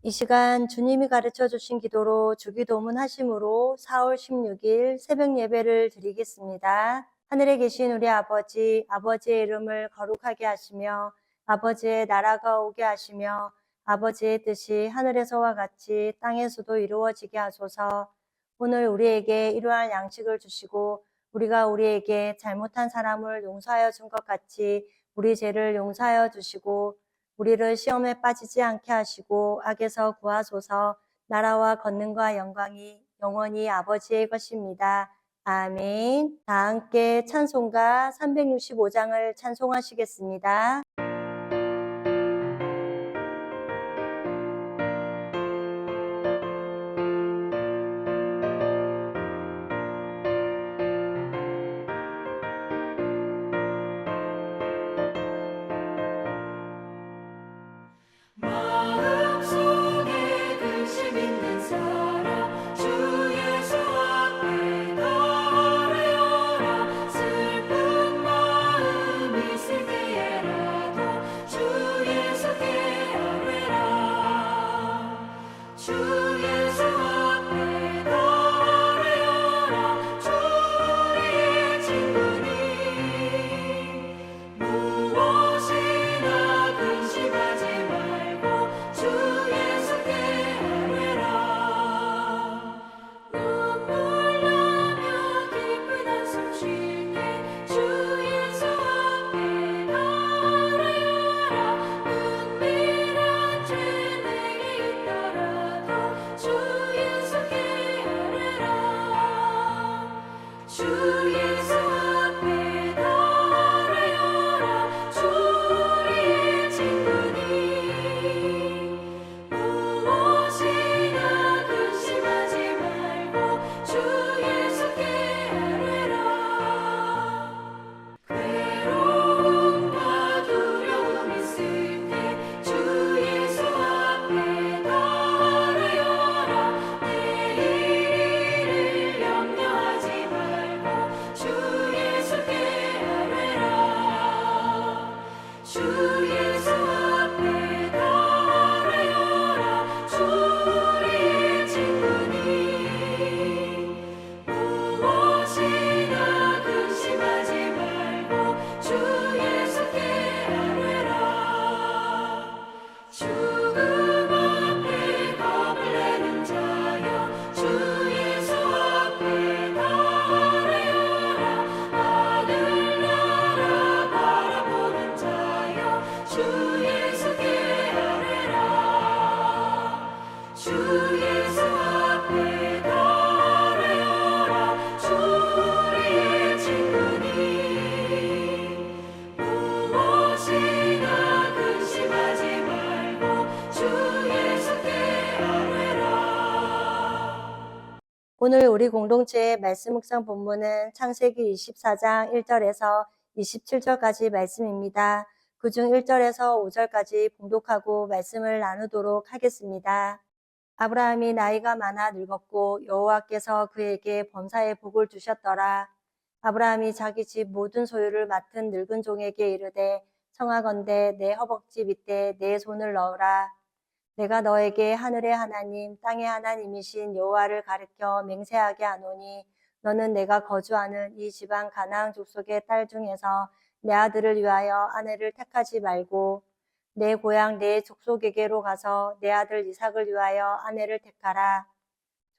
이 시간 주님이 가르쳐 주신 기도로 주기도문 하심으로 4월 16일 새벽 예배를 드리겠습니다. 하늘에 계신 우리 아버지, 아버지의 이름을 거룩하게 하시며 아버지의 나라가 오게 하시며 아버지의 뜻이 하늘에서와 같이 땅에서도 이루어지게 하소서. 오늘 우리에게 일용할 양식을 주시고 우리가 우리에게 잘못한 사람을 용서하여 준 것 같이 우리 죄를 용서하여 주시고 우리를 시험에 빠지지 않게 하시고 악에서 구하소서. 나라와 권능과 영광이 영원히 아버지의 것입니다. 아멘. 다 함께 찬송가 365장을 찬송하시겠습니다. 마음속에 근심 있는 사람 주 예수 앞에 나아가라. 슬픈 마음 있을 때에라도 주 예수께 아뢰라. 주 예수 앞에 나아가라. 주 우리의 친구니 무엇이나 근심하지 말고 주 예수께 아뢰라. 눈물 나며 깊은 한숨 쉴 때 주 예수 앞에 나아가라. 은밀한 죄 내게 있더라도 주 예수께 아뢰라. 주 예수 앞에 나아가라. 주 우리의 친구니 무엇이나 근심하지 말고 주 예수께 아뢰라. 괴로움과 두려움 있을 때 주 예수 앞에 나아가라. 내일을 염려하지 말고 주 예수께 아뢰라. 주 예수 앞에 나아가라. 주 우리의 친구니 무엇이나 근심하지 말고 주 예수께 아뢰라. 죽음 앞에 겁을 내는 자여 주 예수 앞에 나아가라. 하늘나라 바라보는 자여 주 예수께 아뢰라. 주 예수 앞에 나아가라. 주 우리의 친구니 무엇이나 근심하지 말고 주 예수께 아뢰라. 오늘 우리 공동체의 말씀 묵상 본문은 창세기 24장 1절에서 27절까지 말씀입니다. 그중 1절에서 5절까지 봉독하고 말씀을 나누도록 하겠습니다. 아브라함이 나이가 많아 늙었고 여호와께서 그에게 범사의 복을 주셨더라. 아브라함이 자기 집 모든 소유를 맡은 늙은 종에게 이르되 청하건대 내 허벅지 밑에 내 손을 넣으라. 내가 너에게 하늘의 하나님 땅의 하나님이신 여호와를 가르쳐 맹세하게 하노니 너는 내가 거주하는 이 지방 가나안 족속의 딸 중에서 내 아들을 위하여 아내를 택하지 말고 내 고향 내 족속에게로 가서 내 아들 이삭을 위하여 아내를 택하라.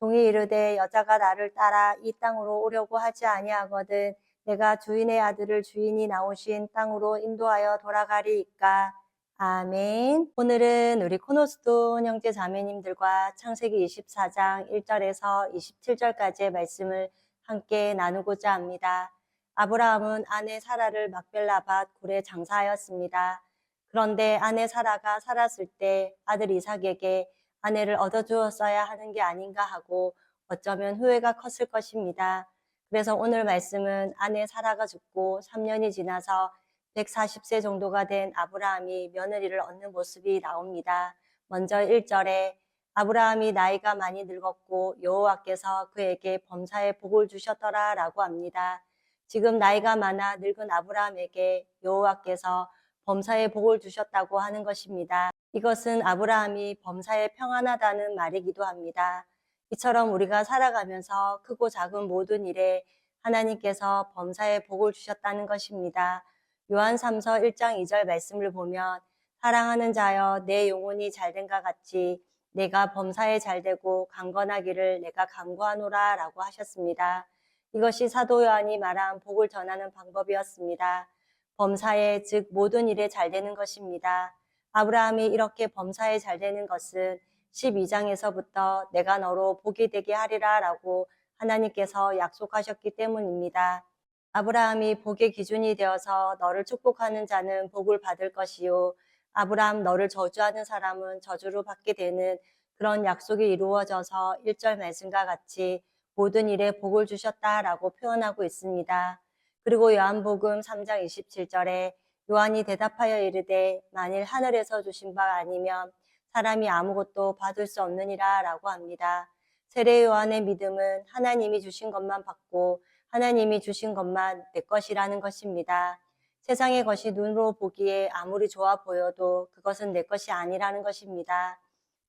종이 이르되 여자가 나를 따라 이 땅으로 오려고 하지 아니하거든 내가 주인의 아들을 주인이 나오신 땅으로 인도하여 돌아가리이까. 아멘. 오늘은 우리 코노스돈 형제 자매님들과 창세기 24장 1절에서 27절까지의 말씀을 함께 나누고자 합니다. 아브라함은 아내 사라를 막벨라밭 굴에 장사하였습니다. 그런데 아내 사라가 살았을 때 아들 이삭에게 아내를 얻어주었어야 하는 게 아닌가 하고 어쩌면 후회가 컸을 것입니다. 그래서 오늘 말씀은 아내 사라가 죽고 3년이 지나서 140세 정도가 된 아브라함이 며느리를 얻는 모습이 나옵니다. 먼저 1절에 아브라함이 나이가 많이 늙었고 여호와께서 그에게 범사의 복을 주셨더라 라고 합니다. 지금 나이가 많아 늙은 아브라함에게 여호와께서 범사의 복을 주셨다고 하는 것입니다. 이것은 아브라함이 범사에 평안하다는 말이기도 합니다. 이처럼 우리가 살아가면서 크고 작은 모든 일에 하나님께서 범사에 복을 주셨다는 것입니다. 요한 3서 1장 2절 말씀을 보면 사랑하는 자여 내 영혼이 잘된과 같이 내가 범사에 잘되고 강건하기를 내가 간구하노라 라고 하셨습니다. 이것이 사도 요한이 말한 복을 전하는 방법이었습니다. 범사에 즉 모든 일에 잘되는 것입니다. 아브라함이 이렇게 범사에 잘되는 것은 12장에서부터 내가 너로 복이 되게 하리라 라고 하나님께서 약속하셨기 때문입니다. 아브라함이 복의 기준이 되어서 너를 축복하는 자는 복을 받을 것이요. 아브라함 너를 저주하는 사람은 저주를 받게 되는 그런 약속이 이루어져서 1절 말씀과 같이 모든 일에 복을 주셨다라고 표현하고 있습니다. 그리고 요한복음 3장 27절에 요한이 대답하여 이르되 만일 하늘에서 주신 바 아니면 사람이 아무것도 받을 수 없느니라 라고 합니다. 세례 요한의 믿음은 하나님이 주신 것만 받고 하나님이 주신 것만 내 것이라는 것입니다. 세상의 것이 눈으로 보기에 아무리 좋아 보여도 그것은 내 것이 아니라는 것입니다.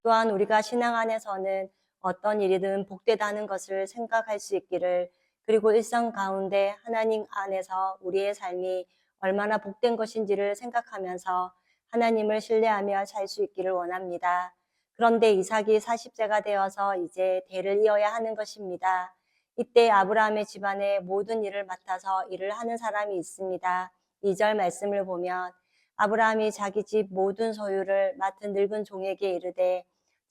또한 우리가 신앙 안에서는 어떤 일이든 복되다는 것을 생각할 수 있기를, 그리고 일상 가운데 하나님 안에서 우리의 삶이 얼마나 복된 것인지를 생각하면서 하나님을 신뢰하며 살 수 있기를 원합니다. 그런데 이삭이 40세가 되어서 이제 대를 이어야 하는 것입니다. 이때 아브라함의 집안의 모든 일을 맡아서 일을 하는 사람이 있습니다. 2절 말씀을 보면 아브라함이 자기 집 모든 소유를 맡은 늙은 종에게 이르되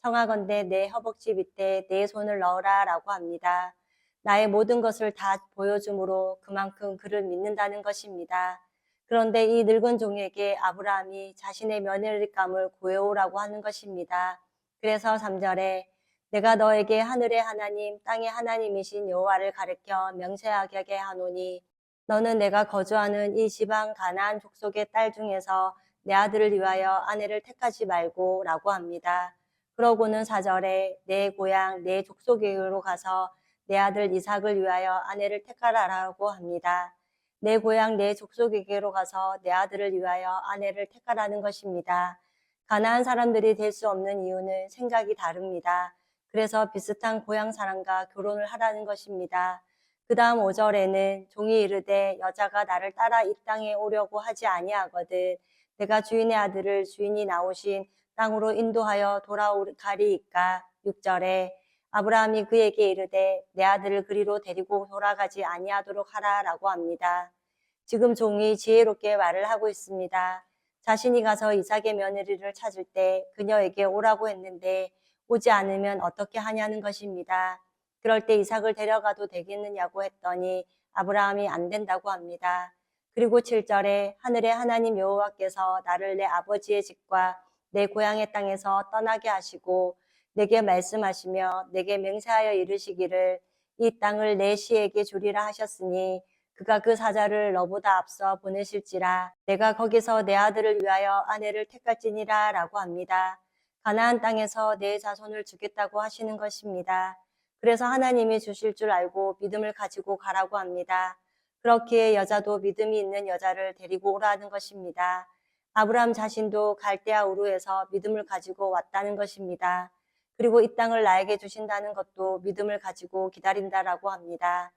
청하건대 내 허벅지 밑에 내 손을 넣으라 라고 합니다. 나의 모든 것을 다 보여줌으로 그만큼 그를 믿는다는 것입니다. 그런데 이 늙은 종에게 아브라함이 자신의 며느리감을 구해오라고 하는 것입니다. 그래서 3절에 내가 너에게 하늘의 하나님 땅의 하나님이신 여호와를 가르쳐 명세하게 하노니 너는 내가 거주하는 이 지방 가나안 족속의 딸 중에서 내 아들을 위하여 아내를 택하지 말고 라고 합니다. 그러고는 4절에 내 고향 내 족속에게로 가서 내 아들 이삭을 위하여 아내를 택하라라고 합니다. 내 고향 내 족속에게로 가서 내 아들을 위하여 아내를 택하라는 것입니다. 가나안 사람들이 될 수 없는 이유는 생각이 다릅니다. 그래서 비슷한 고향 사람과 결혼을 하라는 것입니다. 그 다음 5절에는 종이 이르되 여자가 나를 따라 이 땅에 오려고 하지 아니하거든 내가 주인의 아들을 주인이 나오신 땅으로 인도하여 돌아가리이까. 6절에 아브라함이 그에게 이르되 내 아들을 그리로 데리고 돌아가지 아니하도록 하라라고 합니다. 지금 종이 지혜롭게 말을 하고 있습니다. 자신이 가서 이삭의 며느리를 찾을 때 그녀에게 오라고 했는데 오지 않으면 어떻게 하냐는 것입니다. 그럴 때 이삭을 데려가도 되겠느냐고 했더니 아브라함이 안 된다고 합니다. 그리고 7절에 하늘의 하나님 여호와께서 나를 내 아버지의 집과 내 고향의 땅에서 떠나게 하시고 내게 말씀하시며 내게 맹세하여 이르시기를 이 땅을 내 시에게 주리라 하셨으니 그가 그 사자를 너보다 앞서 보내실지라 내가 거기서 내 아들을 위하여 아내를 택할지니라 라고 합니다. 가나안 땅에서 내 자손을 주겠다고 하시는 것입니다. 그래서 하나님이 주실 줄 알고 믿음을 가지고 가라고 합니다. 그렇기에 여자도 믿음이 있는 여자를 데리고 오라는 것입니다. 아브라함 자신도 갈대아 우르에서 믿음을 가지고 왔다는 것입니다. 그리고 이 땅을 나에게 주신다는 것도 믿음을 가지고 기다린다라고 합니다.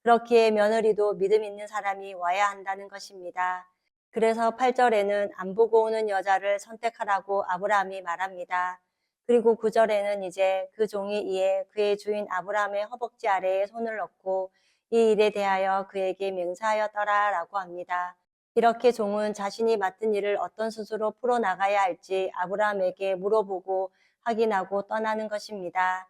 그렇기에 며느리도 믿음 있는 사람이 와야 한다는 것입니다. 그래서 8절에는 안 보고 오는 여자를 선택하라고 아브라함이 말합니다. 그리고 9절에는 이제 그 종이 이에 그의 주인 아브라함의 허벅지 아래에 손을 넣고 이 일에 대하여 그에게 맹세하였더라 라고 합니다. 이렇게 종은 자신이 맡은 일을 어떤 수수로 풀어나가야 할지 아브라함에게 물어보고 확인하고 떠나는 것입니다.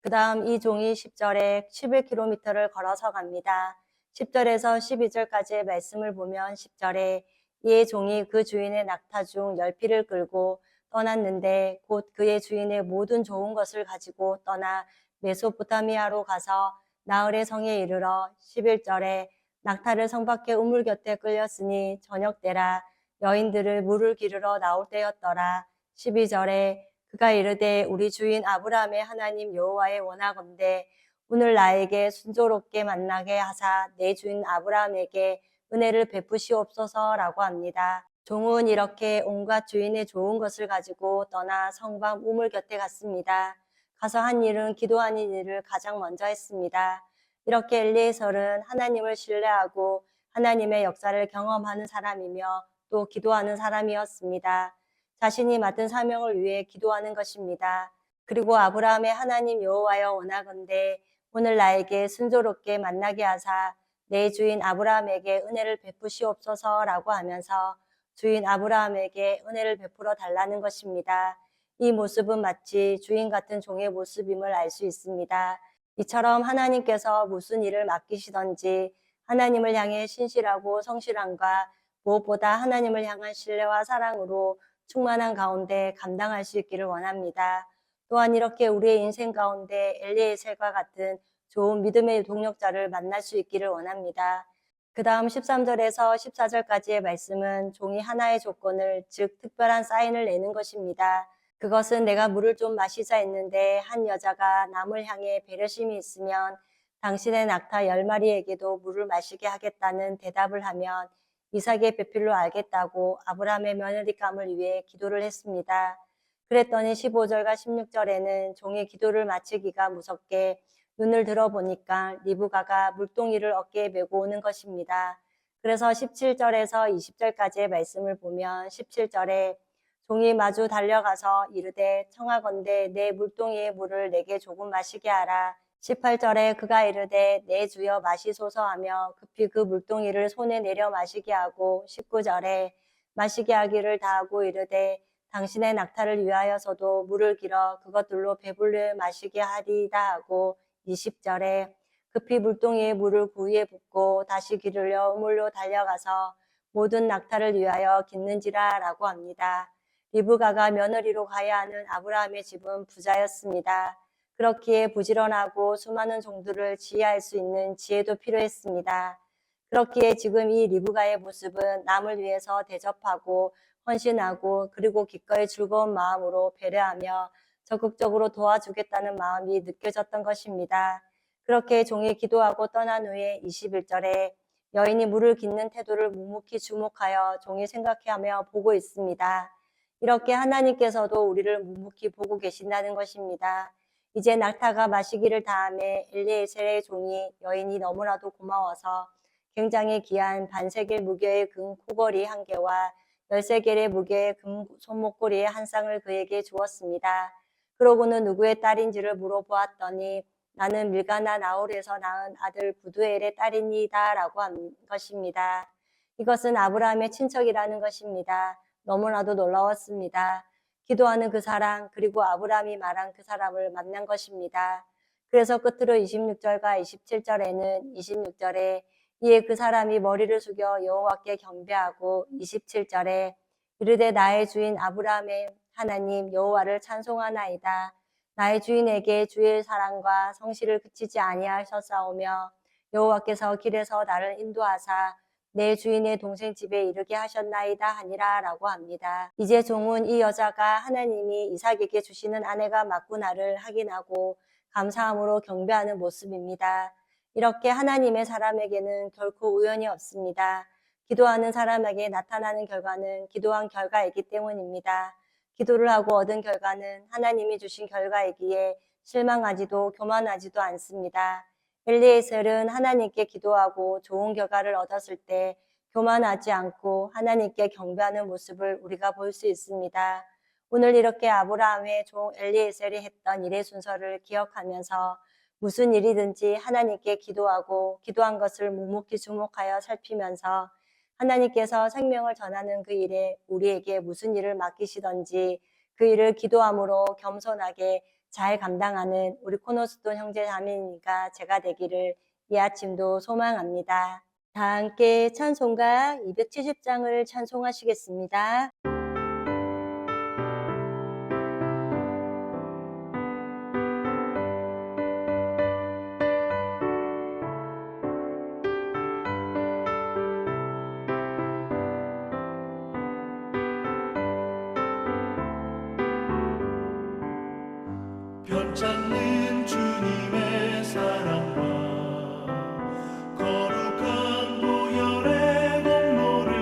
그 다음 이 종이 10절에 11km를 걸어서 갑니다. 10절에서 12절까지의 말씀을 보면 10절에 이의 종이 그 주인의 낙타 중 10匹를 끌고 떠났는데 곧 그의 주인의 모든 좋은 것을 가지고 떠나 메소포타미아로 가서 나흘의 성에 이르러 11절에 낙타를 성 밖에 우물 곁에 끌렸으니 저녁 때라 여인들을 물을 기르러 나올 때였더라. 12절에 그가 이르되 우리 주인 아브라함의 하나님 여호와의 원하건대 오늘 나에게 순조롭게 만나게 하사 내 주인 아브라함에게 은혜를 베푸시옵소서라고 합니다. 종은 이렇게 온갖 주인의 좋은 것을 가지고 떠나 성방 우물 곁에 갔습니다. 가서 한 일은 기도하는 일을 가장 먼저 했습니다. 이렇게 엘리에셀은 하나님을 신뢰하고 하나님의 역사를 경험하는 사람이며 또 기도하는 사람이었습니다. 자신이 맡은 사명을 위해 기도하는 것입니다. 그리고 아브라함의 하나님 여호와여 원하건대 오늘 나에게 순조롭게 만나게 하사 내 주인 아브라함에게 은혜를 베푸시옵소서라고 하면서 주인 아브라함에게 은혜를 베풀어 달라는 것입니다. 이 모습은 마치 주인 같은 종의 모습임을 알 수 있습니다. 이처럼 하나님께서 무슨 일을 맡기시던지 하나님을 향해 신실하고 성실함과 무엇보다 하나님을 향한 신뢰와 사랑으로 충만한 가운데 감당할 수 있기를 원합니다. 또한 이렇게 우리의 인생 가운데 엘리에셀과 같은 좋은 믿음의 동력자를 만날 수 있기를 원합니다. 그 다음 13절에서 14절까지의 말씀은 종이 하나의 조건을, 즉 특별한 사인을 내는 것입니다. 그것은 내가 물을 좀 마시자 했는데 한 여자가 남을 향해 배려심이 있으면 당신의 낙타 10마리에게도 물을 마시게 하겠다는 대답을 하면 이삭의 배필로 알겠다고 아브라함의 며느리감을 위해 기도를 했습니다. 그랬더니 15절과 16절에는 종이 기도를 마치기가 무섭게 눈을 들어보니까 리브가가 물동이를 어깨에 메고 오는 것입니다. 그래서 17절에서 20절까지의 말씀을 보면 17절에 종이 마주 달려가서 이르되 청하건대 내 물동이의 물을 내게 조금 마시게 하라. 18절에 그가 이르되 내 주여 마시소서 하며 급히 그 물동이를 손에 내려 마시게 하고 19절에 마시게 하기를 다하고 이르되 당신의 낙타를 위하여서도 물을 길어 그것들로 배불려 마시게 하리이다 하고 20절에 급히 물동이에 물을 구위에 붓고 다시 기르려 우물로 달려가서 모든 낙타를 위하여 깃는지라 라고 합니다. 리브가가 며느리로 가야 하는 아브라함의 집은 부자였습니다. 그렇기에 부지런하고 수많은 종들을 지휘할 수 있는 지혜도 필요했습니다. 그렇기에 지금 이 리브가의 모습은 남을 위해서 대접하고 헌신하고 그리고 기꺼이 즐거운 마음으로 배려하며 적극적으로 도와주겠다는 마음이 느껴졌던 것입니다. 그렇게 종이 기도하고 떠난 후에 21절에 여인이 물을 깃는 태도를 묵묵히 주목하여 종이 생각하며 보고 있습니다. 이렇게 하나님께서도 우리를 묵묵히 보고 계신다는 것입니다. 이제 낙타가 마시기를 다함에 엘리에셀의 종이 여인이 너무나도 고마워서 굉장히 귀한 반세겔 무게의 금 코걸이 1개와 13개의 무게의 금 손목걸이 한 쌍을 그에게 주었습니다. 그러고는 누구의 딸인지를 물어보았더니 나는 밀가나 나홀에서 낳은 아들 부두엘의 딸이니이다 라고 한 것입니다. 이것은 아브라함의 친척이라는 것입니다. 너무나도 놀라웠습니다. 기도하는 그 사람 그리고 아브라함이 말한 그 사람을 만난 것입니다. 그래서 끝으로 26절과 27절에는 26절에 이에 그 사람이 머리를 숙여 여호와께 경배하고 27절에 이르되 나의 주인 아브라함의 하나님 여호와를 찬송하나이다. 나의 주인에게 주의 사랑과 성실을 그치지 아니하셨사오며 여호와께서 길에서 나를 인도하사 내 주인의 동생 집에 이르게 하셨나이다 하니라 라고 합니다. 이제 종은 이 여자가 하나님이 이삭에게 주시는 아내가 맞구나를 확인하고 감사함으로 경배하는 모습입니다. 이렇게 하나님의 사람에게는 결코 우연이 없습니다. 기도하는 사람에게 나타나는 결과는 기도한 결과이기 때문입니다. 기도를 하고 얻은 결과는 하나님이 주신 결과이기에 실망하지도 교만하지도 않습니다. 엘리에셀은 하나님께 기도하고 좋은 결과를 얻었을 때 교만하지 않고 하나님께 경배하는 모습을 우리가 볼 수 있습니다. 오늘 이렇게 아브라함의 종 엘리에셀이 했던 일의 순서를 기억하면서 무슨 일이든지 하나님께 기도하고 기도한 것을 묵묵히 주목하여 살피면서 하나님께서 생명을 전하는 그 일에 우리에게 무슨 일을 맡기시던지 그 일을 기도함으로 겸손하게 잘 감당하는 우리 코너스톤 형제 자매니까 제가 되기를 이 아침도 소망합니다. 다 함께 찬송가 270장을 찬송하시겠습니다. 편찮는 주님의 사랑과 거룩한 보혈의 공로를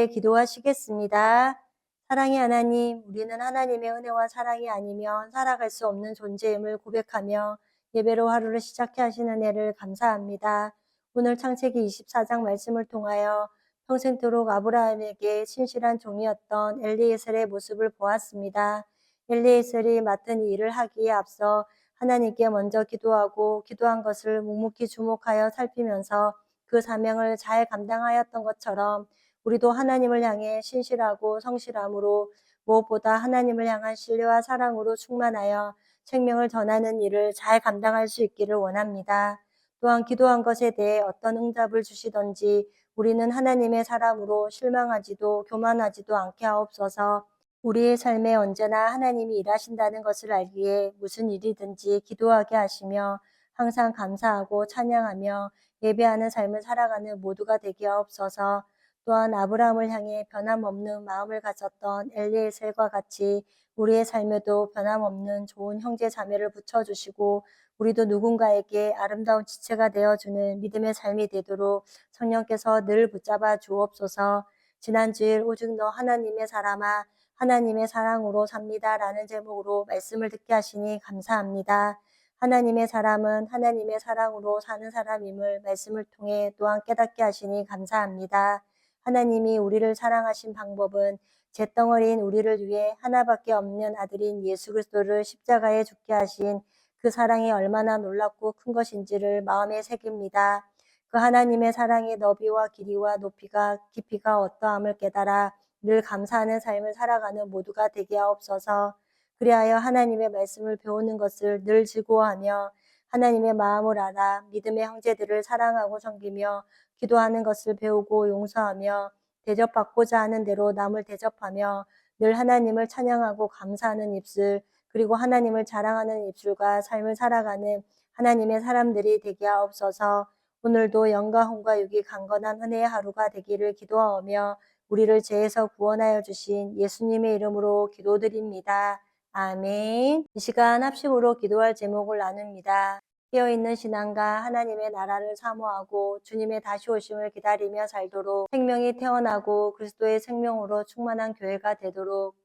함께 기도하시겠습니다. 사랑의 하나님, 우리는 하나님의 은혜와 사랑이 아니면 살아갈 수 없는 존재임을 고백하며 예배로 하루를 시작해 하신 은혜를 감사합니다. 오늘 창세기 24장 말씀을 통하여 평생토록 아브라함에게 신실한 종이었던 엘리에셀의 모습을 보았습니다. 엘리에셀이 맡은 이 일을 하기에 앞서 하나님께 먼저 기도하고 기도한 것을 묵묵히 주목하여 살피면서 그 사명을 잘 감당하였던 것처럼 우리도 하나님을 향해 신실하고 성실함으로 무엇보다 하나님을 향한 신뢰와 사랑으로 충만하여 생명을 전하는 일을 잘 감당할 수 있기를 원합니다. 또한 기도한 것에 대해 어떤 응답을 주시던지 우리는 하나님의 사람으로 실망하지도 교만하지도 않게 하옵소서. 우리의 삶에 언제나 하나님이 일하신다는 것을 알기에 무슨 일이든지 기도하게 하시며 항상 감사하고 찬양하며 예배하는 삶을 살아가는 모두가 되게 하옵소서. 또한 아브라함을 향해 변함없는 마음을 가졌던 엘리에셀과 같이 우리의 삶에도 변함없는 좋은 형제 자매를 붙여주시고 우리도 누군가에게 아름다운 지체가 되어주는 믿음의 삶이 되도록 성령께서 늘 붙잡아 주옵소서. 지난주일 오직 너 하나님의 사람아 하나님의 사랑으로 삽니다라는 제목으로 말씀을 듣게 하시니 감사합니다. 하나님의 사람은 하나님의 사랑으로 사는 사람임을 말씀을 통해 또한 깨닫게 하시니 감사합니다. 하나님이 우리를 사랑하신 방법은 잿덩어리인 우리를 위해 하나밖에 없는 아들인 예수 그리스도를 십자가에 죽게 하신 그 사랑이 얼마나 놀랍고 큰 것인지를 마음에 새깁니다. 그 하나님의 사랑의 너비와 길이와 높이가 깊이가 어떠함을 깨달아 늘 감사하는 삶을 살아가는 모두가 되게 하옵소서. 그리하여 하나님의 말씀을 배우는 것을 늘 즐거워하며 하나님의 마음을 알아 믿음의 형제들을 사랑하고 섬기며 기도하는 것을 배우고 용서하며 대접받고자 하는 대로 남을 대접하며 늘 하나님을 찬양하고 감사하는 입술 그리고 하나님을 자랑하는 입술과 삶을 살아가는 하나님의 사람들이 되게 하옵소서. 오늘도 영과 혼과 육이 강건한 은혜의 하루가 되기를 기도하오며 우리를 죄에서 구원하여 주신 예수님의 이름으로 기도드립니다. 아멘. 이 시간 합심으로 기도할 제목을 나눕니다. 깨어있는 신앙과 하나님의 나라를 사모하고 주님의 다시 오심을 기다리며 살도록 생명이 태어나고 그리스도의 생명으로 충만한 교회가 되도록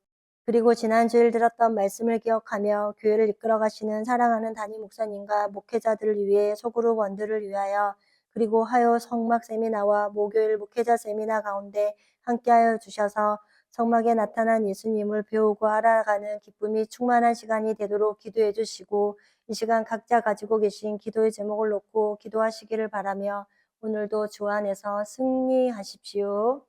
그리고 지난 주일 들었던 말씀을 기억하며 교회를 이끌어 가시는 사랑하는 담임 목사님과 목회자들을 위해 소그룹 원들을 위하여 그리고 화요 성막 세미나와 목요일 목회자 세미나 가운데 함께하여 주셔서 성막에 나타난 예수님을 배우고 알아가는 기쁨이 충만한 시간이 되도록 기도해 주시고 이 시간 각자 가지고 계신 기도의 제목을 놓고 기도하시기를 바라며 오늘도 주 안에서 승리하십시오.